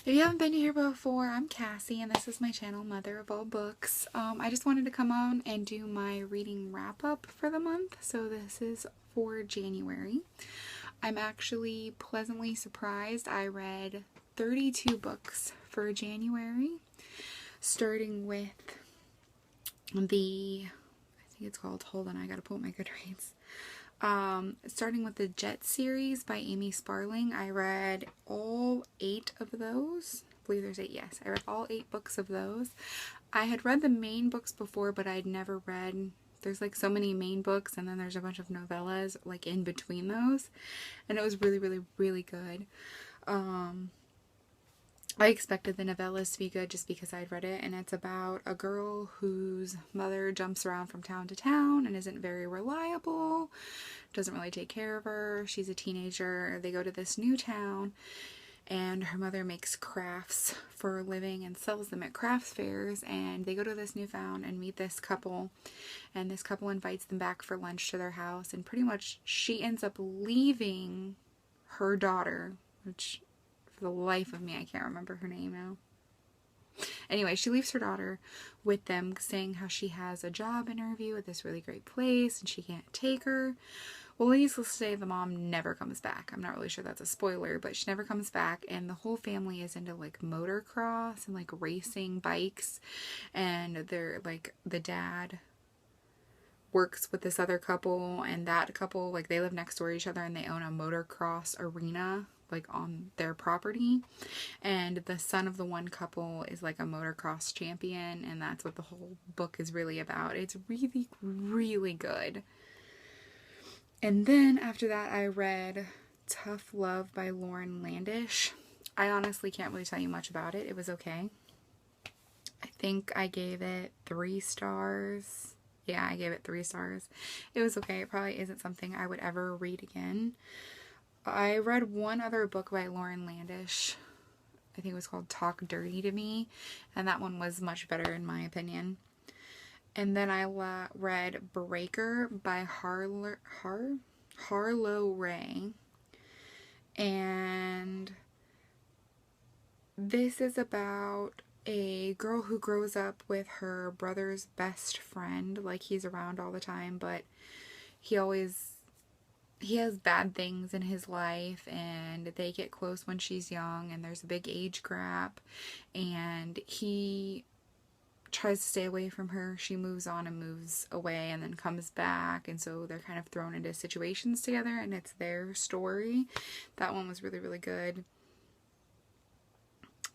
If you haven't been here before, I'm Cassie, and this is my channel, Mother of All Books. I just wanted to come on and do my reading wrap-up for the month, so this is for January. I'm actually pleasantly surprised. I read 32 books for January, starting with I think it's called, hold on, I gotta pull up my Goodreads. Starting with the Jet series by Amy Sparling. I read all 8 of those. I believe there's 8, yes. I read all 8 books of those. I had read the main books before, but I'd never read, there's like so many main books and then there's a bunch of novellas like in between those. And it was really, really, really good. I expected the novellas to be good just because I'd read it, and it's about a girl whose mother jumps around from town to town and isn't very reliable, doesn't really take care of her. She's a teenager. They go to this new town, and her mother makes crafts for a living and sells them at crafts fairs, and they go to this new town and meet this couple, and this couple invites them back for lunch to their house, and pretty much she ends up leaving her daughter, which for the life of me, I can't remember her name now. Anyway, she leaves her daughter with them, saying how she has a job interview at this really great place and she can't take her. Well, needless to say, the mom never comes back. I'm not really sure that's a spoiler, but she never comes back, and the whole family is into like motocross and like racing bikes, and they're like, the dad works with this other couple, and that couple, like, they live next door to each other and they own a motocross arena like on their property, and the son of the one couple is like a motocross champion, and that's what the whole book is really about. It's really, really good. And then after that I read Tough Love by Lauren Landish. I honestly can't really tell you much about it. It was okay. I think I gave it 3 stars. Yeah, I gave it 3 stars. It was okay. It probably isn't something I would ever read again. I read one other book by Lauren Landish. I think it was called Talk Dirty to Me, and that one was much better in my opinion. And then I read Breaker by Harlow Ray. And this is about a girl who grows up with her brother's best friend. Like, he's around all the time, but he has bad things in his life, and they get close when she's young, and there's a big age gap, and he tries to stay away from her. She moves on and moves away and then comes back, and so they're kind of thrown into situations together, and it's their story. That one was really, really good.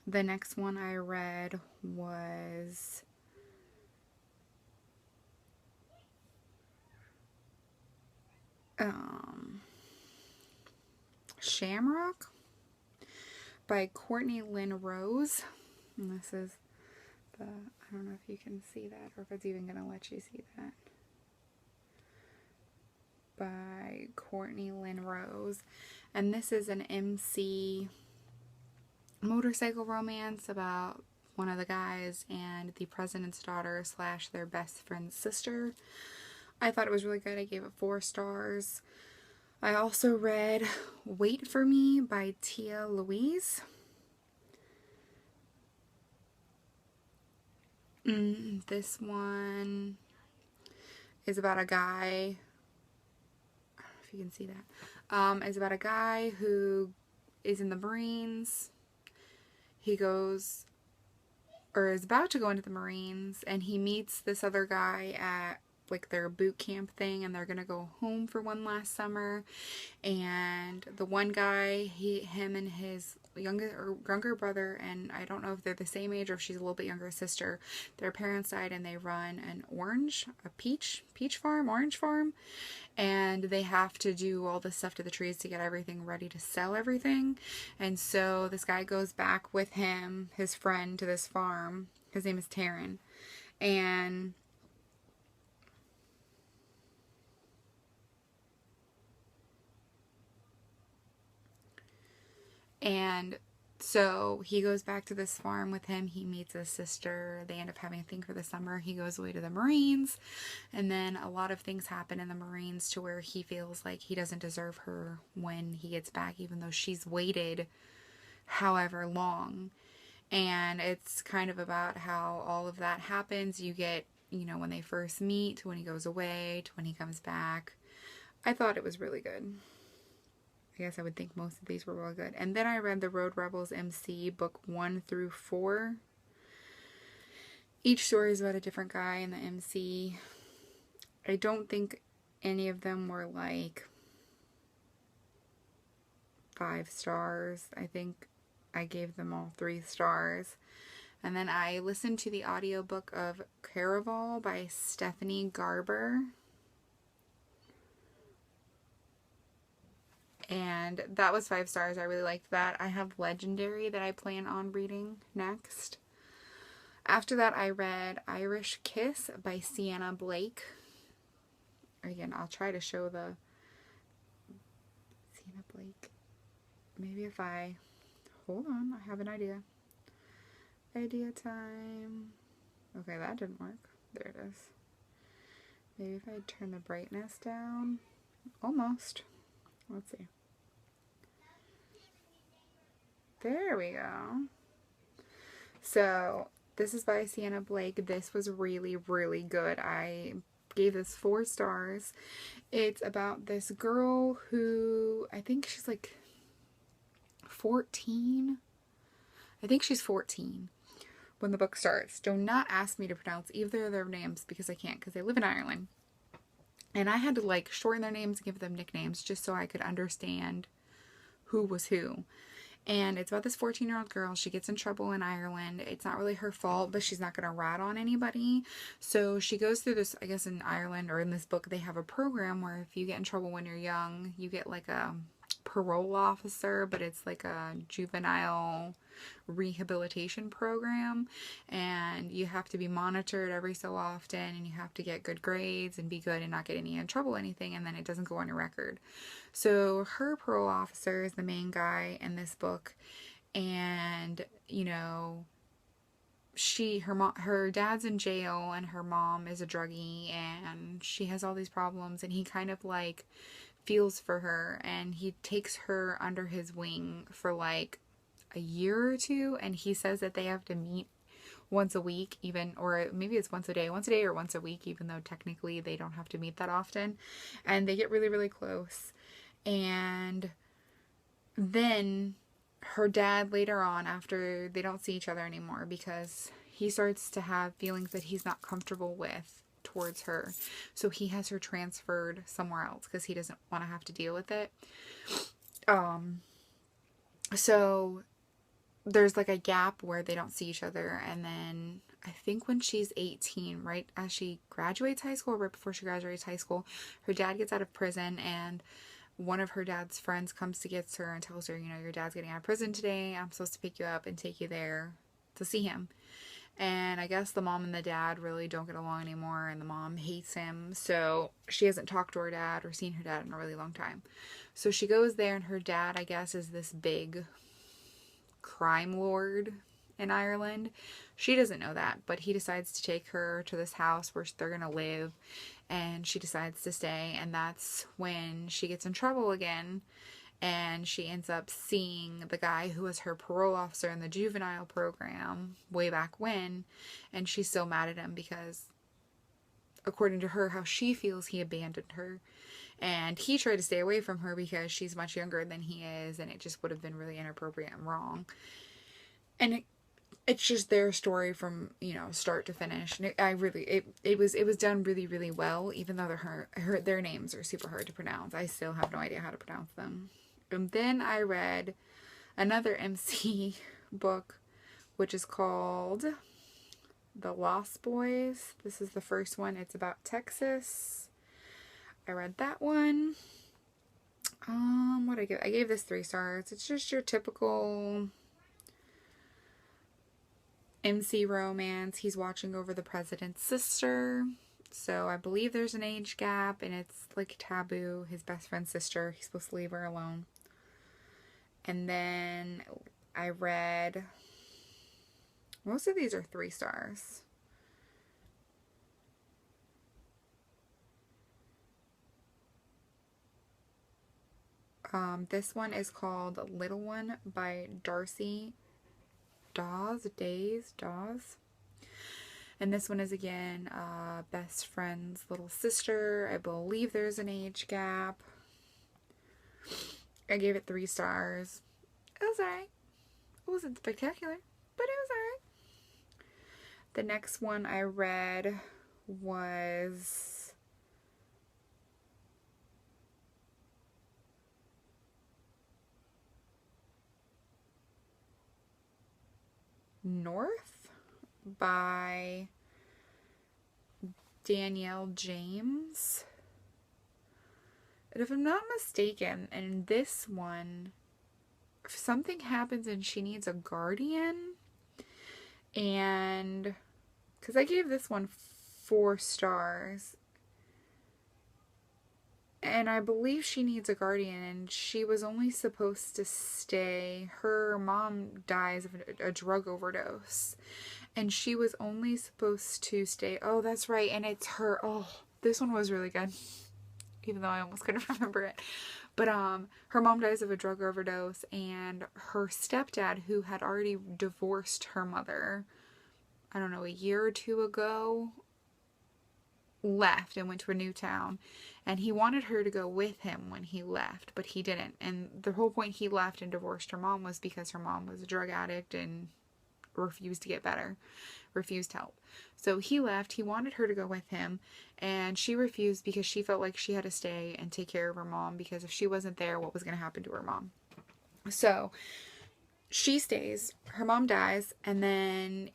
The next one I read was Shamrock by Courtney Lynn Rose. And this is I don't know if you can see that or if it's even going to let you see that. By Courtney Lynn Rose. And this is an MC motorcycle romance about one of the guys and the president's daughter / their best friend's sister. I thought it was really good. I gave it 4 stars. I also read Wait for Me by Tia Louise. This one is about a guy, I don't know if you can see that, it's about a guy who is in the Marines. He goes, or is about to go into the Marines, and he meets this other guy at like their boot camp thing, and they're gonna go home for one last summer. And the one guy, him and his younger brother, and I don't know if they're the same age or if she's a little bit younger sister, their parents died, and they run a peach farm, orange farm, and they have to do all this stuff to the trees to get everything ready to sell everything. And so this guy goes back with him, his friend, to this farm. His name is Taryn, and so he goes back to this farm with him. He meets his sister. They end up having a thing for the summer. He goes away to the Marines. And then a lot of things happen in the Marines to where he feels like he doesn't deserve her when he gets back, even though she's waited however long. And it's kind of about how all of that happens. You get, you know, when they first meet, to when he goes away, to when he comes back. I thought it was really good. I guess I would think most of these were really good. And then I read The Road Rebels MC, book 1 through 4. Each story is about a different guy in the MC. I don't think any of them were like 5 stars. I think I gave them all 3 stars. And then I listened to the audiobook of Caraval by Stephanie Garber. And that was 5 stars. I really liked that. I have Legendary that I plan on reading next. After that, I read Irish Kiss by Sienna Blake. Again, I'll try to show the Sienna Blake. Maybe if I... Hold on, I have an idea. Idea time. Okay, that didn't work. There it is. Maybe if I turn the brightness down. Almost. Let's see. There we go. So, this is by Sienna Blake. This was really, really good. I gave this 4 stars. It's about this girl who, I think she's like 14. I think she's 14 when the book starts. Do not ask me to pronounce either of their names because I can't, because they live in Ireland. And I had to like shorten their names and give them nicknames just so I could understand who was who. And it's about this 14-year-old girl. She gets in trouble in Ireland. It's not really her fault, but she's not going to rat on anybody. So she goes through this, I guess in Ireland or in this book, they have a program where if you get in trouble when you're young, you get like a parole officer, but it's like a juvenile rehabilitation program, and you have to be monitored every so often, and you have to get good grades and be good and not get any in trouble or anything, and then it doesn't go on your record. So her parole officer is the main guy in this book, and you know, her dad's in jail and her mom is a druggie and she has all these problems, and he kind of like feels for her, and he takes her under his wing for like a year or two, and he says that they have to meet once a week even, or maybe it's once a day or once a week, even though technically they don't have to meet that often, and they get really, really close. And then her dad later on, after they don't see each other anymore because he starts to have feelings that he's not comfortable with towards her, so he has her transferred somewhere else because he doesn't want to have to deal with it. So there's like a gap where they don't see each other, and then I think when she's 18, right as she graduates high school, right before she graduates high school, her dad gets out of prison, and one of her dad's friends comes to get her and tells her, you know, your dad's getting out of prison today. I'm supposed to pick you up and take you there to see him. And I guess the mom and the dad really don't get along anymore, and the mom hates him, so she hasn't talked to her dad or seen her dad in a really long time. So she goes there, and her dad, I guess, is this big crime lord in Ireland. She doesn't know that, but he decides to take her to this house where they're gonna live, and she decides to stay, and that's when she gets in trouble again. And she ends up seeing the guy who was her parole officer in the juvenile program way back when. And she's so mad at him because, according to her, how she feels, he abandoned her. And he tried to stay away from her because she's much younger than he is. And it just would have been really inappropriate and wrong. And it's just their story from, you know, start to finish. And it was done really, really well. Even though their names are super hard to pronounce. I still have no idea how to pronounce them. And then I read another MC book, which is called The Lost Boys. This is the first one. It's about Texas. I read that one. What I give? I gave this 3 stars. It's just your typical MC romance. He's watching over the president's sister. So I believe there's an age gap, and it's like taboo. His best friend's sister. He's supposed to leave her alone. And then I read, most of these are 3 stars. This one is called Little One by Darcy Dawes. And this one is again best friend's little sister. I believe there's an age gap. I gave it 3 stars. It was alright. It wasn't spectacular, but it was alright. The next one I read was North by Danielle James. And if I'm not mistaken, in this one, something happens and she needs a guardian. And because I gave this one 4 stars. And I believe she needs a guardian, and she was only supposed to stay. Her mom dies of a drug overdose. And she was only supposed to stay. Oh, that's right. And it's her. Oh, this one was really good. Even though I almost couldn't remember it. But her mom dies of a drug overdose, and her stepdad, who had already divorced her mother, I don't know, a year or 2 ago, left and went to a new town. And he wanted her to go with him when he left, but he didn't. And the whole point he left and divorced her mom was because her mom was a drug addict and refused to get better, refused help. So he left. He wanted her to go with him, and she refused because she felt like she had to stay and take care of her mom, because if she wasn't there, what was going to happen to her mom? So she stays. Her mom dies, and then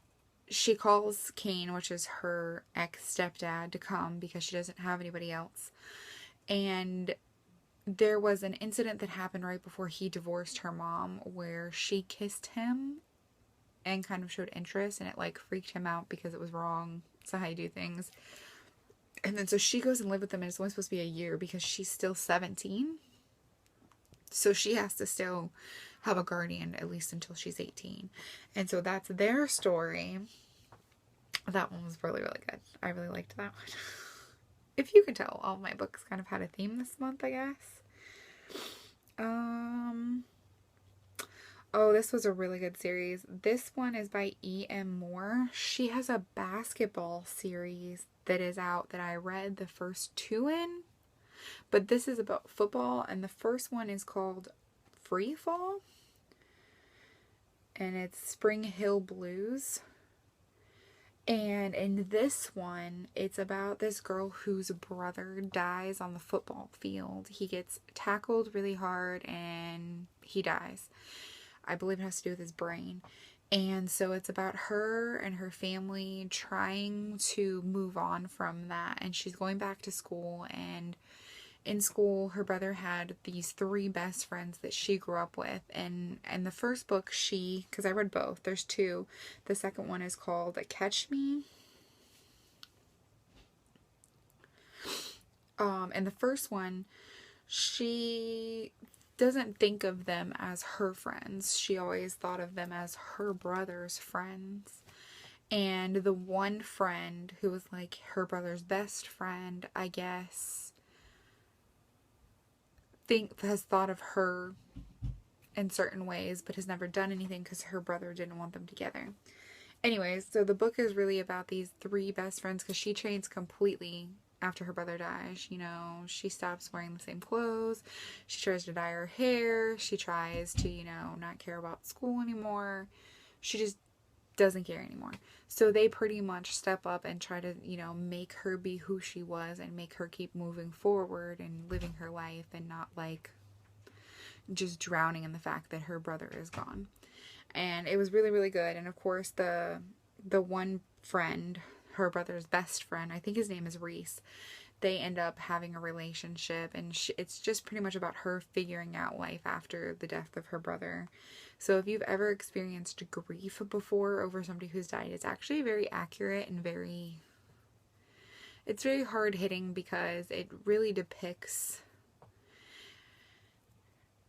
she calls Kane, which is her ex-stepdad, to come because she doesn't have anybody else. And there was an incident that happened right before he divorced her mom where she kissed him and kind of showed interest, and it like freaked him out because it was wrong. It's not how you do things. And then so she goes and lives with them, and it's only supposed to be a year because she's still 17. So she has to still have a guardian at least until she's 18. And so that's their story. That one was really, really good. I really liked that one. If you can tell, all my books kind of had a theme this month, I guess. Oh, this was a really good series. This one is by E.M. Moore. She has a basketball series that is out that I read the first 2 in. But this is about football, and the first one is called Free Fall. And it's Spring Hill Blues. And in this one, it's about this girl whose brother dies on the football field. He gets tackled really hard and he dies. I believe it has to do with his brain. And so it's about her and her family trying to move on from that. And she's going back to school, and in school, her brother had these 3 best friends that she grew up with. And the first book, because I read both, there's 2. The second one is called Catch Me. And the first one, she doesn't think of them as her friends. She always thought of them as her brother's friends. And the one friend who was like her brother's best friend, I guess, has thought of her in certain ways, but has never done anything because her brother didn't want them together. Anyways, so the book is really about these 3 best friends, because she changes completely after her brother dies. You know, she stops wearing the same clothes. She tries to dye her hair. She tries to, not care about school anymore. She just doesn't care anymore. So they pretty much step up and try to, make her be who she was and make her keep moving forward and living her life, and not like just drowning in the fact that her brother is gone. And it was really, really good. And of course, the one friend, her brother's best friend, I think his name is Reese, they end up having a relationship, and it's just pretty much about her figuring out life after the death of her brother. So if you've ever experienced grief before over somebody who's died, it's actually very accurate and it's very hard hitting, because it really depicts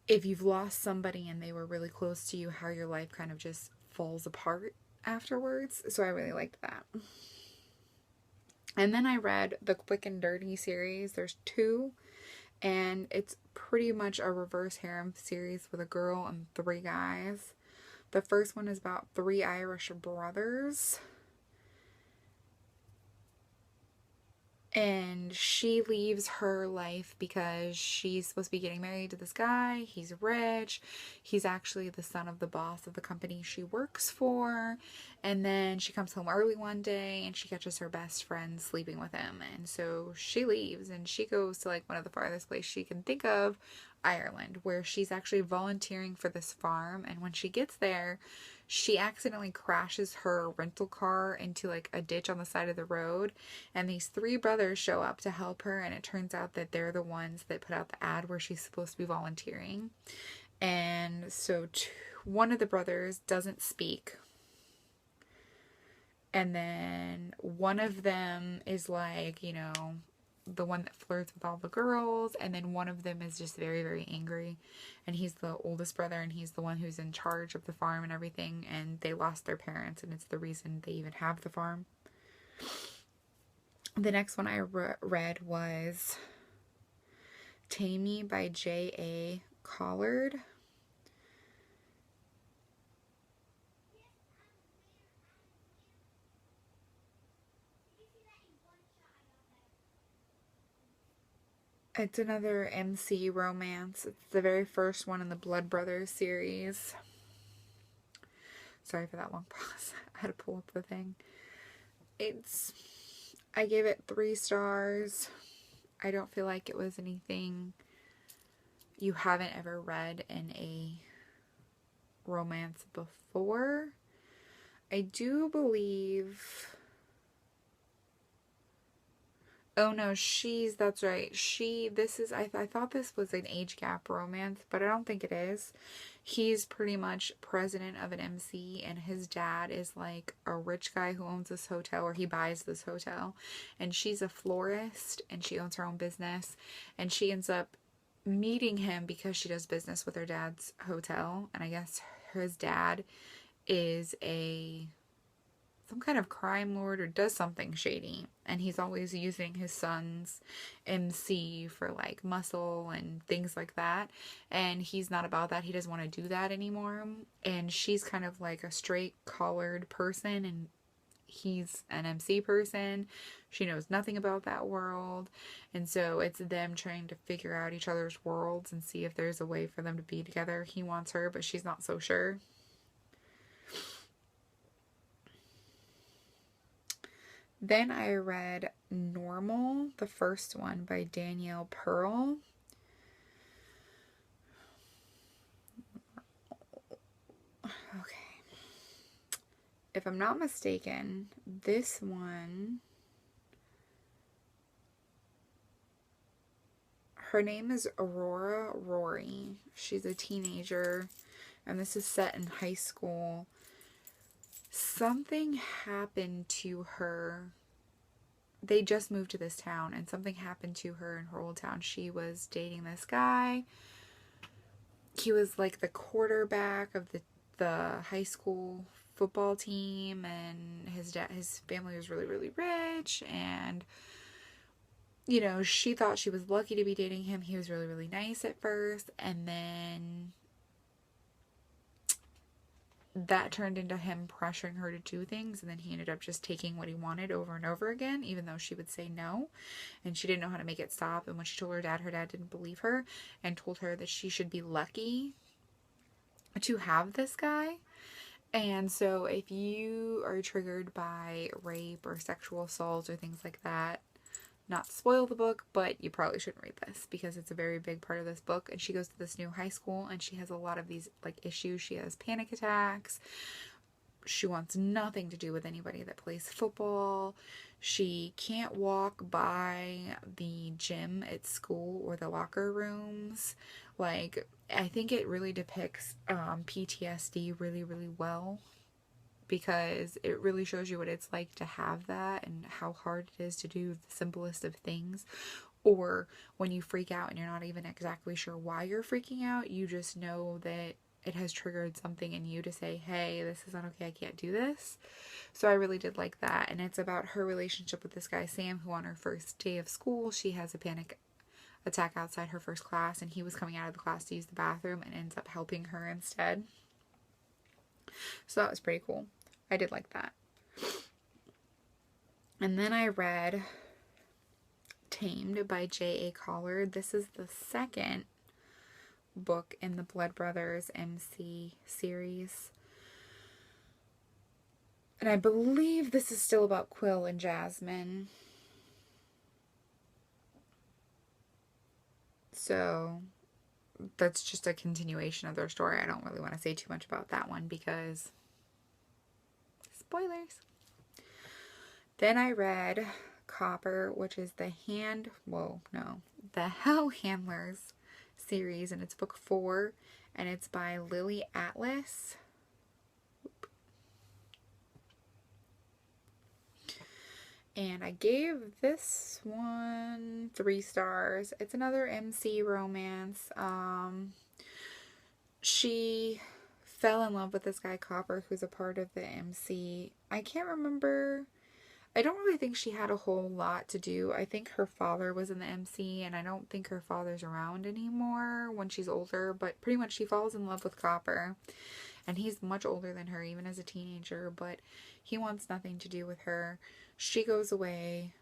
if you've lost somebody and they were really close to you, how your life kind of just falls apart afterwards. So I really liked that. And then I read the Quick and Dirty series. There's 2, and it's pretty much a reverse harem series with a girl and 3 guys. The first one is about 3 Irish brothers. And she leaves her life because she's supposed to be getting married to this guy. He's rich. He's actually the son of the boss of the company she works for. And then she comes home early one day and she catches her best friend sleeping with him. And so she leaves and she goes to like one of the farthest places she can think of, Ireland, where she's actually volunteering for this farm. And when she gets there, she accidentally crashes her rental car into like a ditch on the side of the road, and these 3 brothers show up to help her, and it turns out that they're the ones that put out the ad where she's supposed to be volunteering. And so one of the brothers doesn't speak, and then one of them is like, you know, the one that flirts with all the girls, and then one of them is just very, very angry, and he's the oldest brother, and he's the one who's in charge of the farm and everything, and they lost their parents, and it's the reason they even have the farm. The next one I read was Tammy by J.A. Collard. It's another MC romance. It's the very first one in the Blood Brothers series. Sorry for that long pause. I had to pull up the thing. I gave it 3 stars. I don't feel like it was anything you haven't ever read in a romance before. I do believe... Oh no, that's right. I thought this was an age gap romance, but I don't think it is. He's pretty much president of an MC, and his dad is like a rich guy who owns this hotel, or he buys this hotel. And she's a florist, and she owns her own business. And she ends up meeting him because she does business with her dad's hotel. And I guess his dad is some kind of crime lord or does something shady, and he's always using his son's MC for like muscle and things like that, and he's not about that. He doesn't want to do that anymore, and she's kind of like a straight collared person, and he's an MC person. She knows nothing about that world, and so it's them trying to figure out each other's worlds and see if there's a way for them to be together. He wants her, but she's not so sure. Then I read Normal, the first one by Danielle Pearl. Okay. If I'm not mistaken, this one, her name is Aurora Rory. She's a teenager, and this is set in high school. Something happened to her. They just moved to this town, and something happened to her in her old town. She was dating this guy. He was like the quarterback of the high school football team, and his family was really, really rich, and you know, she thought she was lucky to be dating him. He was really, really nice at first, and then that turned into him pressuring her to do things, and then he ended up just taking what he wanted over and over again, even though she would say no, and she didn't know how to make it stop. And when she told her dad didn't believe her and told her that she should be lucky to have this guy. And so if you are triggered by rape or sexual assault or things like that, not to spoil the book, but you probably shouldn't read this because it's a very big part of this book. And she goes to this new high school, and she has a lot of these like issues. She has panic attacks. She wants nothing to do with anybody that plays football. She can't walk by the gym at school or the locker rooms. Like, I think it really depicts PTSD really, really well, because it really shows you what it's like to have that and how hard it is to do the simplest of things. Or when you freak out and you're not even exactly sure why you're freaking out, you just know that it has triggered something in you to say, hey, this is not okay, I can't do this. So I really did like that. And it's about her relationship with this guy, Sam, who on her first day of school, she has a panic attack outside her first class, and he was coming out of the class to use the bathroom and ends up helping her instead. So that was pretty cool. I did like that. And then I read Tamed by J.A. Collard. This is the second book in the Blood Brothers MC series. And I believe this is still about Quill and Jasmine. So that's just a continuation of their story. I don't really want to say too much about that one because spoilers. Then I read Copper, which is the Hell Handlers series, and it's book 4, and it's by Lily Atlas. And I gave this one 3 stars. It's another MC romance. She fell in love with this guy Copper, who's a part of the MC. I can't remember. I don't really think she had a whole lot to do. I think her father was in the MC, and I don't think her father's around anymore when she's older, but pretty much she falls in love with Copper. And he's much older than her, even as a teenager, but he wants nothing to do with her. She goes away.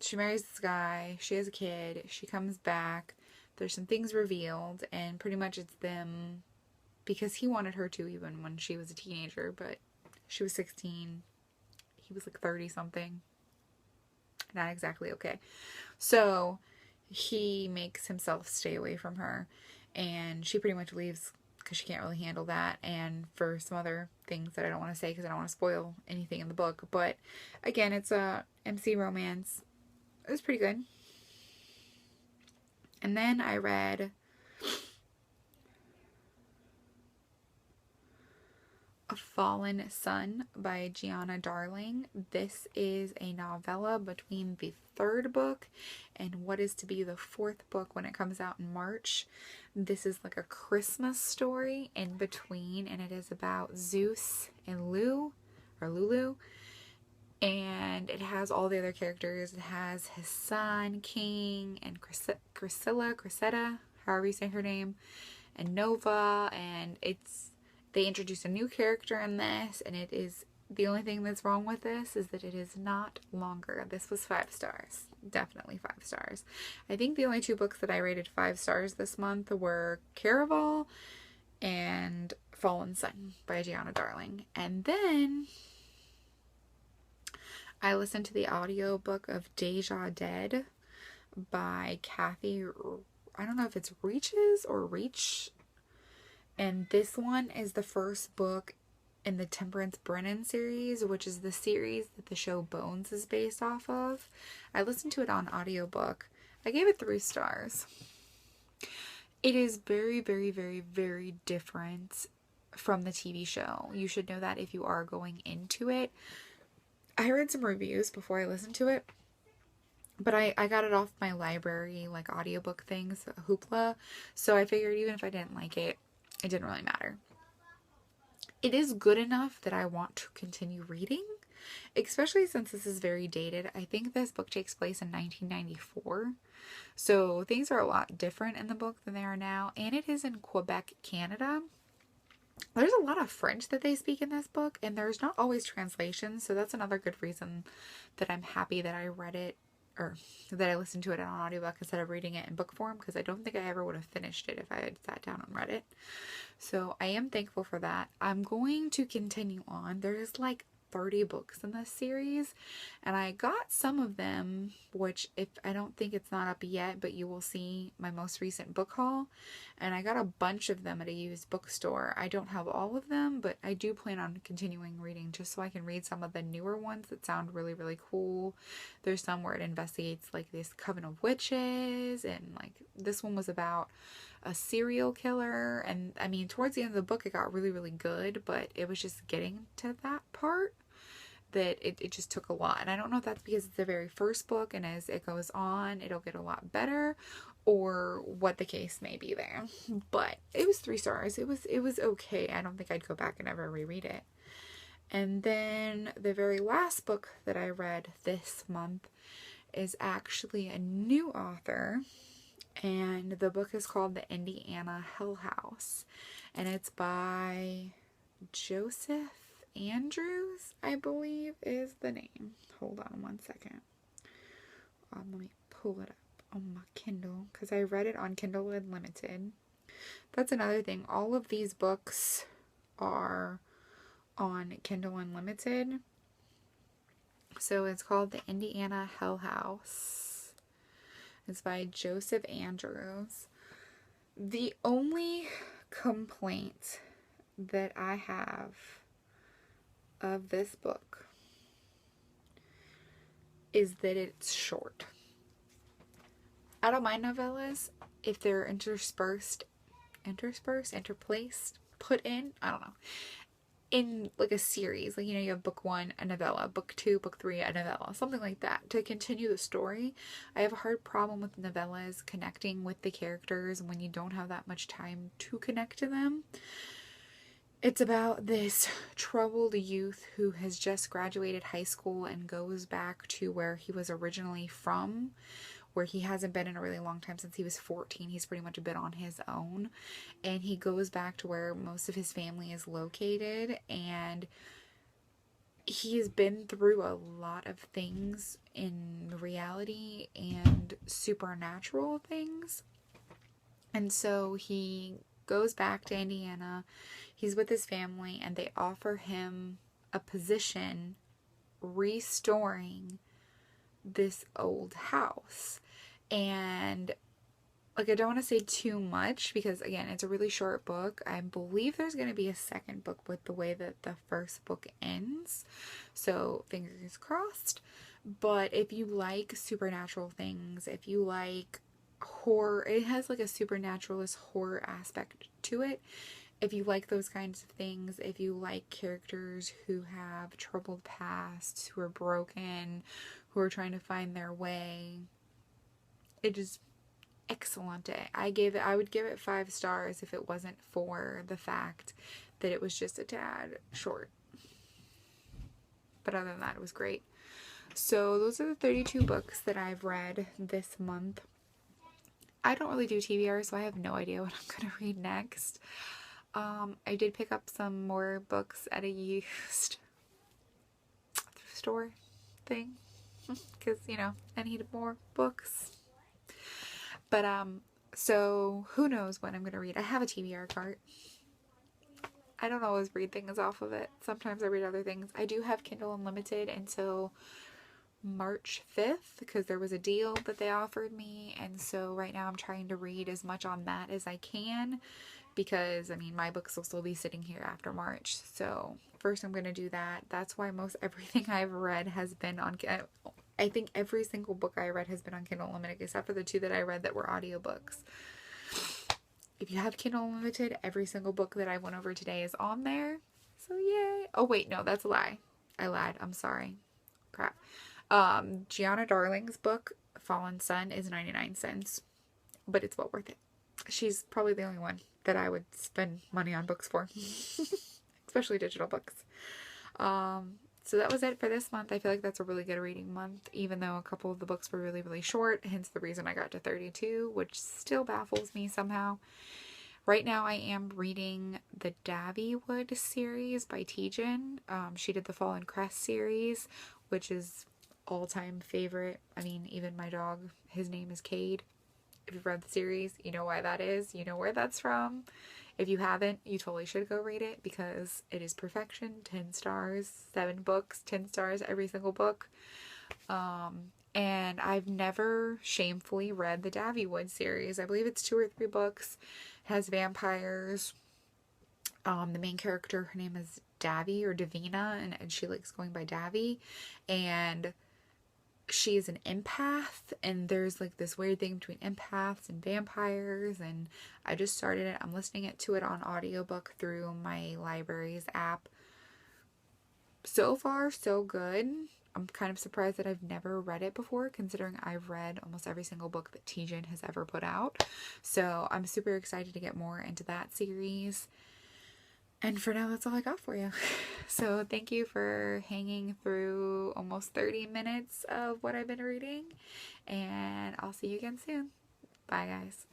She marries this guy. She has a kid. She comes back. There's some things revealed, and pretty much it's them, because he wanted her to even when she was a teenager, but she was 16. He was like 30 something. Not exactly okay. So he makes himself stay away from her, and she pretty much leaves because she can't really handle that, and for some other things that I don't want to say because I don't want to spoil anything in the book. But again, it's a MC romance. It was pretty good. And then I read A Fallen Sun by Gianna Darling. This is a novella between the 3rd book and what is to be the 4th book when it comes out in March. This is like a Christmas story in between, and it is about Zeus and Lulu. And it has all the other characters. It has his son, King, and Cressida, however you say her name, and Nova, and they introduce a new character in this, and it is, the only thing that's wrong with this is that it is not longer. This was 5 stars. Definitely 5 stars. I think the only 2 books that I rated 5 stars this month were Caraval and Fallen Sun by Gianna Darling. And then I listened to the audiobook of Deja Dead by Kathy, I don't know if it's Reaches or Reach. And this one is the first book in the Temperance Brennan series, which is the series that the show Bones is based off of. I listened to it on audiobook. I gave it 3 stars. It is very, very, very, very different from the TV show. You should know that if you are going into it. I read some reviews before I listened to it, but I got it off my library, like audiobook things, Hoopla. So I figured even if I didn't like it, it didn't really matter. It is good enough that I want to continue reading, especially since this is very dated. I think this book takes place in 1994. So things are a lot different in the book than they are now. And it is in Quebec, Canada. There's a lot of French that they speak in this book, and there's not always translations. So that's another good reason that I'm happy that I read it, or that I listened to it on audiobook instead of reading it in book form, because I don't think I ever would have finished it if I had sat down and read it. So I am thankful for that. I'm going to continue on. There's like 30 books in this series, and I got some of them, which if I don't think it's not up yet, but you will see my most recent book haul, and I got a bunch of them at a used bookstore. I don't have all of them, but I do plan on continuing reading just so I can read some of the newer ones that sound really, really cool. There's some where it investigates like this coven of witches, and like this one was about a serial killer, and I mean towards the end of the book it got really, really good, but it was just getting to that part that it just took a lot. And I don't know if that's because it's the very first book and as it goes on it'll get a lot better, or what the case may be there. But it was 3 stars. It was okay. I don't think I'd go back and ever reread it. And then the very last book that I read this month is actually a new author, and the book is called The Indiana Hell House, and it's by Joseph Andrews, I believe is the name. Hold on one second. Let me pull it up on my Kindle because I read it on Kindle Unlimited. That's another thing. All of these books are on Kindle Unlimited. So it's called The Indiana Hell House. It's by Joseph Andrews. The only complaint that I have of this book is that it's short. I don't mind novellas if they're interplaced, put in, I don't know, in like a series. Like, you know, you have book 1, a novella, book 2, book 3, a novella, something like that to continue the story. I have a hard problem with novellas connecting with the characters when you don't have that much time to connect to them. It's about this troubled youth who has just graduated high school and goes back to where he was originally from, where he hasn't been in a really long time. Since he was 14. He's pretty much been on his own, and he goes back to where most of his family is located, and he's been through a lot of things in reality and supernatural things. And so he goes back to Indiana. He's with his family, and they offer him a position restoring this old house. And like, I don't want to say too much because, again, it's a really short book. I believe there's going to be a second book with the way that the first book ends. So fingers crossed. But if you like supernatural things, if you like horror, it has like a supernaturalist horror aspect to it. If you like those kinds of things, if you like characters who have troubled pasts, who are broken, who are trying to find their way, it is excellent. I would give it 5 stars if it wasn't for the fact that it was just a tad short. But other than that, it was great. So those are the 32 books that I've read this month. I don't really do TBR, so I have no idea what I'm going to read next. I did pick up some more books at a used thrift store thing because, you know, I needed more books. But, so who knows what I'm going to read. I have a TBR cart. I don't always read things off of it. Sometimes I read other things. I do have Kindle Unlimited until March 5th because there was a deal that they offered me. And so right now I'm trying to read as much on that as I can because, I mean, my books will still be sitting here after March. So first I'm going to do that. That's why most everything I've read has been on, I think every single book I read has been on Kindle Unlimited except for the 2 that I read that were audiobooks. If you have Kindle Unlimited, every single book that I went over today is on there. So yay. Oh wait, no, that's a lie. I lied. I'm sorry. Crap. Gianna Darling's book, Fallen Sun, is 99 cents. But it's well worth it. She's probably the only one that I would spend money on books for. Especially digital books. So that was it for this month. I feel like that's a really good reading month, even though a couple of the books were really, really short, hence the reason I got to 32, which still baffles me somehow. Right now I am reading the Davywood series by Tejan. She did the Fallen Crest series, which is all-time favorite. I mean, even my dog, his name is Cade. If you've read the series, you know why that is. You know where that's from. If you haven't, you totally should go read it because it is perfection. 10 stars, 7 books, 10 stars every single book. And I've never shamefully read the Davywood series. I believe it's 2 or 3 books. It has vampires. The main character, her name is Davy or Davina, and she likes going by Davy. And she is an empath, and there's like this weird thing between empaths and vampires, and I just started it. I'm listening to it on audiobook through my library's app. So far, so good. I'm kind of surprised that I've never read it before, considering I've read almost every single book that Tejan has ever put out. So I'm super excited to get more into that series. And for now, that's all I got for you. So thank you for hanging through almost 30 minutes of what I've been reading. And I'll see you again soon. Bye, guys.